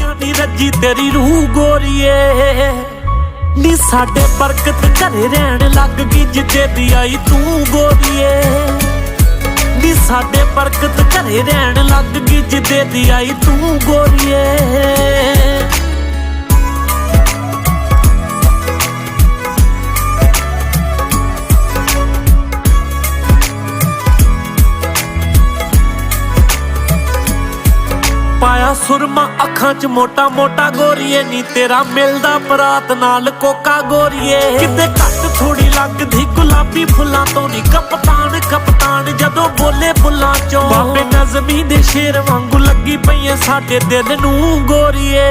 ਵੇਖਿਆ ਨੀ ਰੱਜੀ ਤੇਰੀ ਰੂਹ ਗੋਰੀਏ ਨੀ ਸਾਡੇ ਬਰਕਤ ਘਰੇ ਰਹਿਣ ਲੱਗ ਗਈ ਜਿੱਦੇ ਦੀ ਆਈ ਤੂੰ ਗੋਰੀਏ ਨੀ ਸਾਡੇ ਬਰਕਤ ਘਰੇ ਰਹਿਣ ਲੱਗ ਗਈ ਜਿੱਦੇ ਦੀ ਆਈ ਤੂੰ ਗੋਰੀਏ ਪਾਇਆ ਸੁਰਮਾ ਅੱਖਾਂ 'ਚ ਮੋਟਾ ਮੋਟਾ ਗੋਰੀਏ ਨੀ ਤੇਰਾ ਮਿਲਦਾ ਬਰਾਤ ਨਾਲ ਕੋਕਾ ਗੋਰੀਏ ਕਿਤੇ ਘੱਟ ਥੋੜੀ ਲੱਗਦੀ ਗੁਲਾਬੀ ਫੁੱਲਾਂ ਤੋਂ ਨੀ ਕਪਤਾਨ ਕਪਤਾਨ ਜਦੋਂ ਬੋਲੇ ਬੁੱਲਾਂ 'ਚੋਂ ਬਾਬੇ ਨਜ਼ਮੀ ਦੇ ਸ਼ੇਰ ਵਾਂਗੂ ਲੱਗੀ ਪਈ ਐ ਸਾਡੇ ਦਿਲ ਨੂੰ ਗੋਰੀਏ।